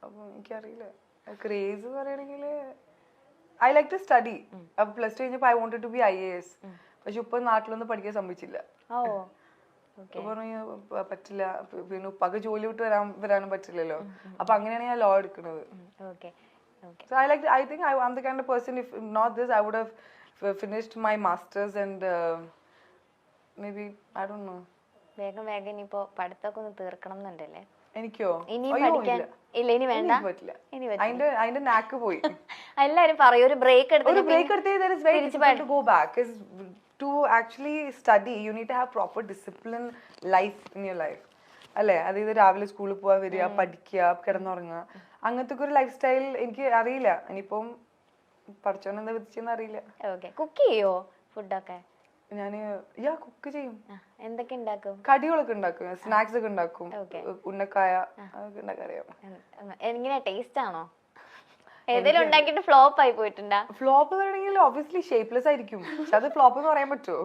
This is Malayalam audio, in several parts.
അപ്പൊ എനിക്കറിയില്ല ക്രേസ് പറയണെങ്കിൽ ഐ ലൈക്ക് ടു സ്റ്റഡി. അപ്പൊ പ്ലസ് ടു കഴിഞ്ഞപ്പോ I wanted to be IAS. പക്ഷെ ഉപ്പ നാട്ടിലൊന്നും പഠിക്കാൻ സമ്മതിച്ചില്ല. പറഞ്ഞു പറ്റില്ല, പിന്നെ ഉപ്പാക്ക് ജോലി വിട്ട് വരാനും പറ്റില്ലല്ലോ. അപ്പൊ അങ്ങനെയാണ് ഞാൻ ലോ എടുക്കുന്നത്. So I think I'm the kind of person, if not this, I would have finished my masters and maybe I don't know. വേഗം ഇനിയിപ്പോ പഠിത്തമൊക്കെ ഒന്ന് തീർക്കണം എന്നുണ്ടല്ലേ? എനിക്കോ? ഇനി പഠിക്കാൻ ഇല്ല, ഇനി വേണ്ട, അതിന്റെ നാക്ക് പോയി. എല്ലാരും പറയും ഒരു ബ്രേക്ക് എടുത്ത് go back. To actually study, you need to have proper discipline life in your life. അല്ലേ? അതായത് രാവിലെ സ്കൂളിൽ പോവാ, വരിക, പഠിക്കുക, കിടന്നുറങ്ങുക, അങ്ങനത്തെ ഒരു ലൈഫ് സ്റ്റൈൽ എനിക്ക് അറിയില്ല. ഇനിയിപ്പം പഠിച്ചോണ്ട് എന്താ വിധിച്ചെന്ന് അറിയില്ല. കുക്ക് ചെയ്യോ? ഫുഡൊക്കെ ഞാന് കുക്ക് ചെയ്യും. എന്തൊക്കെ ഉണ്ടാക്കും? കടികളൊക്കെ ഉണ്ടാക്കും, സ്നാക്സ് ഒക്കെ ഉണ്ടാക്കും, ഉന്നക്കായ അതൊക്കെ ഉണ്ടാക്കാൻ അറിയാം. എങ്ങനെയാ, ടേസ്റ്റ് ആണോ? ഏതെങ്കിലും ഉണ്ടാക്കിട്ട് ഫ്ലോപ്പ് ആയി പോയിട്ടുണ്ടാ? ഫ്ലോപ്പ് പറയണെങ്കിൽ ഒബ്വിയസ്ലി ഷേപ്പ്ലെസ് ആയിരിക്കും. പക്ഷെ അത് ഫ്ലോപ്പ് എന്ന് പറയാൻ പറ്റുമോ?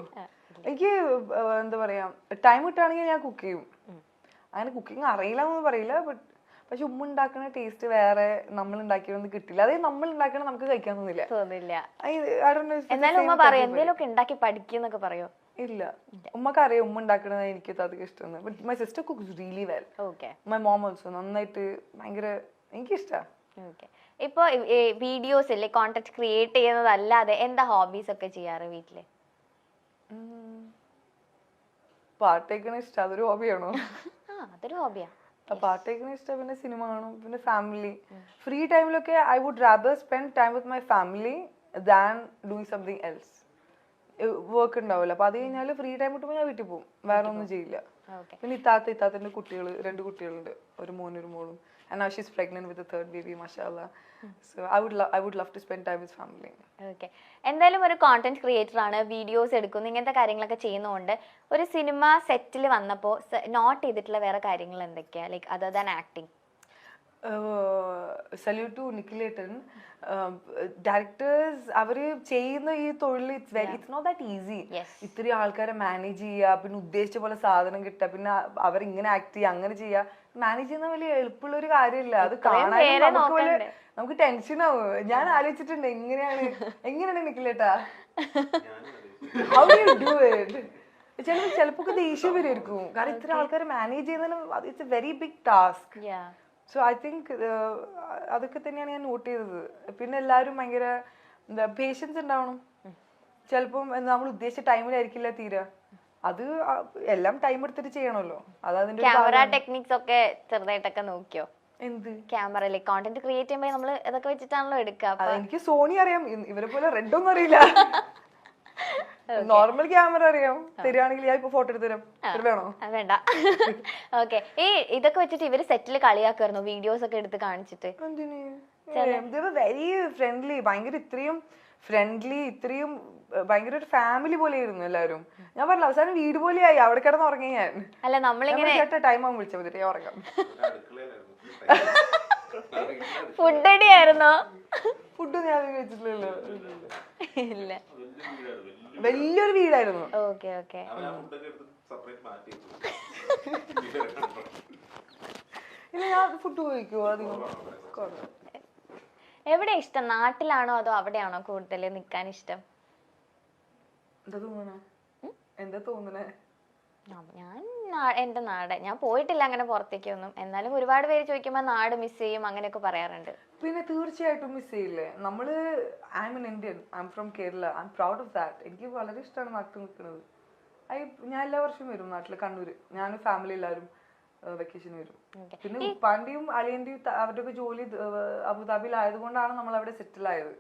എനിക്ക് എന്താ പറയാ, ടൈം കിട്ടുകയാണെങ്കിൽ ഞാൻ കുക്ക് ചെയ്യും. അങ്ങനെ കുക്കിംഗ് അറിയില്ല എന്നൊന്നും പറയില്ല. പക്ഷെ ഉമ്മ ഉണ്ടാക്കുന്ന ടേസ്റ്റ് വേറെ, നമ്മൾ ഉണ്ടാക്കിയൊന്നും കിട്ടില്ല. അതായത് നമ്മൾ ഉണ്ടാക്കണ നമുക്ക് കഴിക്കാൻ തോന്നില്ല. ഇല്ല, ഉമ്മക്ക് അറിയാം ഉമ്മ ഉണ്ടാക്കണത് എനിക്ക് അധികം ഇഷ്ടമാണ്. But my sister cooks really well. My mom also നന്നായിട്ട്, ഭയങ്കര എനിക്കിഷ്ടമാണ്. ഇപ്പൊ വീഡിയോസ് അല്ലേ, കോണ്ടന്റ് ക്രിയേറ്റ് ചെയ്യുന്നതല്ലാതെ എന്താ ഹോബീസ് ഒക്കെ ചെയ്യാറ് വീട്ടില്? പാട്ടേക്കണ ഇഷ്ടം, അതൊരു ഹോബിയാണോ? അതൊരു ഹോബിയാ. പാട്ടേക്കണ ഇഷ്ടം, പിന്നെ സിനിമ കാണും, പിന്നെ ഫാമിലി. ഫ്രീ ടൈമിലൊക്കെ I would rather spend time with my family than doing something else. Work ഉണ്ടാവില്ല. അപ്പൊ അത് കഴിഞ്ഞാല് ഫ്രീ ടൈം കിട്ടുമ്പോൾ ഞാൻ വീട്ടിൽ പോകും, വേറെ ഒന്നും ചെയ്യില്ല. പിന്നെ ഇത്താത്തന്റെ കുട്ടികള്, 2 കുട്ടികളുണ്ട്, ഒരു മോനും ഒരു മോളും. And now she's pregnant with the 3rd baby, mashallah. So I would love to spend time with family. Okay. എന്തായാലും ഒരു കോണ്ടന്റ് ക്രിയേറ്റർ ആണ്, വീഡിയോസ് എടുക്കുന്നു, ഇങ്ങനത്തെ കാര്യങ്ങളൊക്കെ ചെയ്യുന്നതുകൊണ്ട് ഒരു സിനിമ സെറ്റിൽ വന്നപ്പോ നോട്ട് ചെയ്തിട്ടുള്ള വേറെ കാര്യങ്ങൾ എന്തൊക്കെയാ, like other than acting? Salute to നിഖിലേട്ടൻ. ഡയറക്ടേഴ്സ് അവര് ചെയ്യുന്ന ഈ തൊഴിൽ ഇറ്റ്സ് നോട്ട് ദാറ്റ് ഈസി. ഇത്രയും ആൾക്കാരെ മാനേജ് ചെയ്യുക, പിന്നെ ഉദ്ദേശിച്ച പോലെ സാധനം കിട്ടുക, പിന്നെ അവരിങ്ങനെ ആക്ട് ചെയ്യുക, അങ്ങനെ ചെയ്യുക. മാനേജ് ചെയ്യുന്ന വലിയ എളുപ്പമുള്ള ഒരു കാര്യമില്ല. അത് കാണാൻ നമുക്ക് ടെൻഷൻ ആവും. ഞാൻ ആലോചിച്ചിട്ടുണ്ട് എങ്ങനെയാണ് നിഖിലേട്ടാ, how do you do it? ചിലപ്പോ ദേഷ്യം വരുമായിരിക്കും, കാരണം ഇത്ര ആൾക്കാരെ മാനേജ് ചെയ്യുന്നതിന് it's a very big task. So I think അതൊക്കെ തന്നെയാണ് ഞാൻ നോട്ട് ചെയ്തത്. പിന്നെ എല്ലാവരും ഭയങ്കര എന്താ പേഷ്യൻസ് ഉണ്ടാവണം. ചിലപ്പം നമ്മൾ ഉദ്ദേശിച്ച ടൈമിലായിരിക്കില്ല തീരെ, അത് എല്ലാം ടൈം എടുത്തിട്ട് ചെയ്യണമല്ലോ. അതതിന്റെ ക്യാമറ ടെക്നിക്സ് ഒക്കെ ചെറുതായിട്ടൊക്കെ നോക്കിയോ? എന്ത് ക്യാമറയിലെ കോണ്ടന്റ് ക്രിയേറ്റ് ചെയ്യുമ്പോൾ നമ്മള് ഇതൊക്കെ വെച്ചിട്ടാണല്ലോ എടുക്കുക. എനിക്ക് സോണി അറിയാം, ഇവരെ പോലെ റെഡ് ഒന്നും അറിയില്ല. നോർമൽ ക്യാമറ അറിയാം. തരുവാണെങ്കിൽ ഞാൻ ഇപ്പൊ ഫോട്ടോ എടുത്ത് തരാം, വേണോ? വേണ്ട. ഓക്കെ. ഈ ഇതൊക്കെ വെച്ചിട്ട് ഇവര് സെറ്റില് കളിയാക്കായിരുന്നു, വീഡിയോസ് ഒക്കെ എടുത്ത് കാണിച്ചിട്ട്. വെരി ഫ്രണ്ട്ലി, ഭയങ്കര ഇത്രയും ഫ്രണ്ട്ലി, ഇത്രയും ഭയങ്കര ഒരു ഫാമിലി പോലെ ആയിരുന്നു എല്ലാവരും. ഞാൻ പറഞ്ഞില്ല, അവസാനം വീട് പോലെയായി. അവിടെ കിടന്ന് ഉറങ്ങി ഞാൻ. അല്ല, നമ്മളിങ്ങനെ ടൈം ആകുമ്പോൾ വിളിച്ചാൽ മതി, ഞാൻ ഉറങ്ങാം. ഫുഡ് അടിയായിരുന്നോ? ഫുഡ് ഞാൻ കഴിച്ചിട്ടില്ലല്ലോ. ഇല്ല, വലിയൊരു വീടായിരുന്നു. Okay okay. ഇല്ല, ഞാൻ ഫുഡ് കഴിക്കുവോ അധികം? എവിടെ ഇഷ്ടം, നാട്ടിലാണോ അതോ അവിടെയാണോ കൂടുതൽ നിക്കാൻ ഇഷ്ടം? എന്താ തോന്നണേ? ഞാൻ എന്റെ നാട്, ഞാൻ പോയിട്ടില്ല അങ്ങനെ പുറത്തേക്കൊന്നും. എന്നാലും ഒരുപാട് പേര് ചോദിക്കുമ്പോ നാട് മിസ് ചെയ്യും അങ്ങനെയൊക്കെ പറയാറുണ്ട്. പിന്നെ തീർച്ചയായിട്ടും മിസ് ചെയ്യില്ലേ നമ്മള്. I M an Indian, I am from Kerala, I am proud of that. എനിക്ക് വളരെ ഇഷ്ടമാണ് നാട്ടിൽ നിൽക്കുന്നത്. ഞാൻ എല്ലാ വർഷവും വരും നാട്ടില്, കണ്ണൂര്. ഞാനും ഫാമിലി എല്ലാവരും വെക്കേഷൻ വരും. പിന്നെ ഉപ്പാന്റെയും അളിയന്റെയും അവരുടെ ഒക്കെ ജോലി അബുദാബിയിൽ ആയതുകൊണ്ടാണ് നമ്മൾ അവിടെ സെറ്റിൽ ആയത്.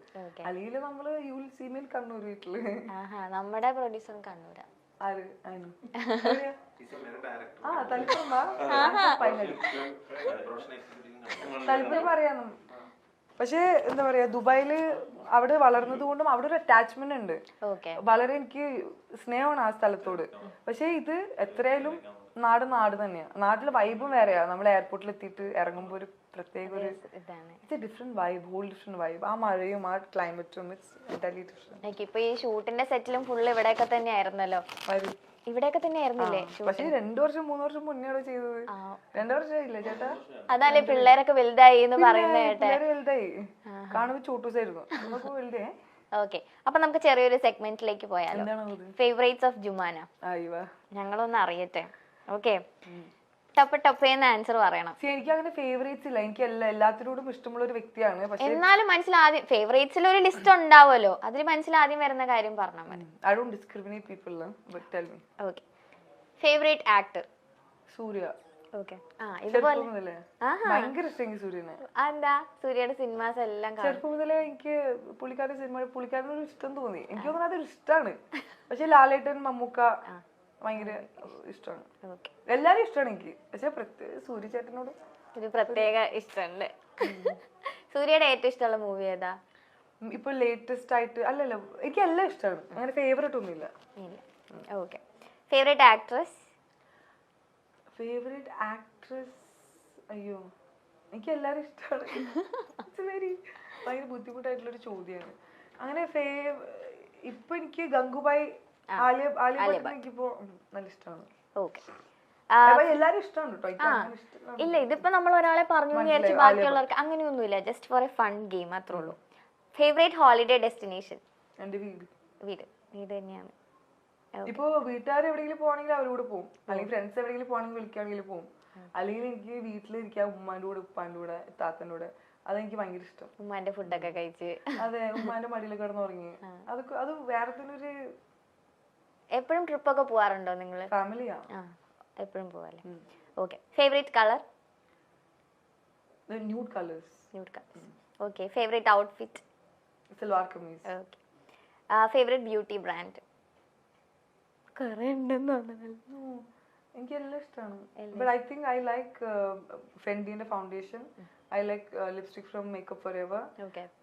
അല്ലെങ്കിൽ നമ്മള് you will see me in Kannur വീട്ടില്. നമ്മുടെ പ്രൊഡ്യൂസർ കണ്ണൂരാ. താല്പര്യം പറയാനും. പക്ഷെ എന്താ പറയാ, ദുബായില് അവിടെ വളർന്നത് കൊണ്ടും അവിടെ ഒരു അറ്റാച്ച്മെന്റ് ഉണ്ട്. വളരെ എനിക്ക് സ്നേഹമാണ് ആ സ്ഥലത്തോട്. പക്ഷെ ഇത് എത്രയായാലും നാട് തന്നെയാ. നാട്ടിലെ വൈബും വേറെയാ. നമ്മൾ എയർപോർട്ടിൽ എത്തിയിട്ട് ഇറങ്ങുമ്പോ ഒരു പ്രത്യേക ഒരു it's a different vibe, whole different vibe. ആ മഴയും ആ ക്ലൈമറ്റും ഇറ്റ്സ് എൻറ്റയർലി ഡിഫറെന്റ്. ഇപ്പൊ ഈ ഷൂട്ടിന്റെ സെറ്റിലും ഫുള്ള് ഇവിടെയൊക്കെ തന്നെ ആയിരുന്നല്ലോ. ഇവിടെയൊക്കെ തന്നെ ആയിരുന്നില്ലേ പക്ഷെ 2 വർഷം 3 വർഷം മുന്നേ ചെയ്തത്. 2 വർഷമായില്ലേ ചേട്ടാ? അതല്ലേ പിള്ളേരൊക്കെ വലുതായി എന്ന് പറയുന്ന കേട്ടെ. പിള്ളേര് വലുതായി, കാണുമ്പോ ചോട്ടൂസായിരുന്നു, നമുക്ക് വലുതേ. ഓക്കെ, അപ്പൊ നമുക്ക് ചെറിയൊരു സെഗ്മെന്റിലേക്ക് പോയാലോ? Favourites of Jumana. ഞങ്ങളൊന്ന് അറിയട്ടെ. ഓക്കെ, ടപ്പേന്ന് ആൻസർ പറയണം. എനിക്ക് അങ്ങനെ ഫേവറേറ്റ്സ് ഇല്ല, എനിക്ക് എല്ലാത്തിനോടും ഇഷ്ടമുള്ള ഒരു വ്യക്തിയാണ്. എന്നാലും മനസ്സിലാദ്യം ഫേവറേറ്റ്സിൽ ഒരു ലിസ്റ്റ് ഉണ്ടാവുമല്ലോ, അതിൽ മനസ്സിലാദ്യം വരുന്ന കാര്യം പറഞ്ഞാൽ മതി. I don't discriminate people, but tell me. Okay, favorite actor? Surya. Okay, ഇതുപോലെ ഭയങ്കര ഇഷ്ടം സൂര്യനെ. എന്താ സൂര്യയുടെ സിനിമാസ് എല്ലാം ചെറുപ്പം മുതലേ എനിക്ക് പുള്ളിക്കാരനൊരു ഇഷ്ടം തോന്നി. എനിക്ക് തോന്നുന്നത് അതൊരു ഇഷ്ടമാണ്. പക്ഷെ ലാലേട്ടൻ, മമ്മൂക്ക ഭയങ്കര ഇഷ്ടമാണ്. എല്ലാരും ഇഷ്ടമാണ് എനിക്ക്, പക്ഷെ സൂര്യ ചേട്ടനോട് ഒരു പ്രത്യേക ഇഷ്ടമുണ്ട്. സൂര്യയുടെ ഏറ്റവും ഇഷ്ടമുള്ള മൂവി ഏതാ ഇപ്പൊ ലേറ്റസ്റ്റ് ആയിട്ട്? അല്ലല്ലോ, എനിക്ക് എല്ലാം ഇഷ്ടമാണ്, അങ്ങനെ ഫേവറേറ്റ് ഒന്നുമില്ല. Okay, favourite actress? Favourite actress, അയ്യോ എനിക്ക് എല്ലാരും ഇഷ്ടമാണ്. ഭയങ്കര ബുദ്ധിമുട്ടായിട്ടുള്ളൊരു ചോദ്യമാണ്. അങ്ങനെ ഇപ്പൊ എനിക്ക് ഗംഗുബായി, ആലിയ എനിക്കിപ്പോ നല്ല ഇഷ്ടമാണ്. എല്ലാരും ഇഷ്ടമാണ് കേട്ടോ. ഇല്ല, ഇതിപ്പോ നമ്മൾ ഒരാളെ പറഞ്ഞു വിചാരിച്ച് ബാക്കിയുള്ളവർക്ക് അങ്ങനെയൊന്നുമില്ല, just for A fun game അത്രേ ഉള്ളൂ. Favourite holiday destination? എന്റെ വീട്. വീട് തന്നെയാണ്. ഇപ്പൊ വീട്ടുകാർ എവിടെയെങ്കിലും പോകണമെങ്കിൽ അവരോട് പോകും, അല്ലെങ്കിൽ ഫ്രണ്ട്സ് എവിടെയെങ്കിലും പോകണമെങ്കിൽ വിളിക്കുകയാണെങ്കിൽ പോകും. അല്ലെങ്കിൽ എനിക്ക് വീട്ടിലിരിക്കാം ഉമ്മാന്റെ കൂടെ, ഉപ്പാന്റെ കൂടെ, താത്തന്റെ കൂടെ. അതെനിക്ക് ഭയങ്കര ഇഷ്ടം. ഉമ്മാന്റെ ഫുഡൊക്കെ കഴിച്ച്, അതെ, ഉമ്മാന്റെ മടിയിൽ കിടന്നുറങ്ങി, അതൊക്കെ അത് വേറെ തന്നെ ഒരു. എപ്പോഴും ട്രിപ്പ് ഒക്കെ പോവാറുണ്ടോ നിങ്ങള്? ഫാമിലിയാ, എപ്പോഴും പോവാല്ലേ. Okay, favourite colour? Nude colours. Okay, favourite outfit? Salwar kameez. Okay, favourite beauty brand? കുറെ ഉണ്ടെന്ന് എനിക്ക് എല്ലാം ഇഷ്ടമാണ്. But I think I like ഫെൻഡിന്റെ foundation. I like lipstick from Make Up For ever.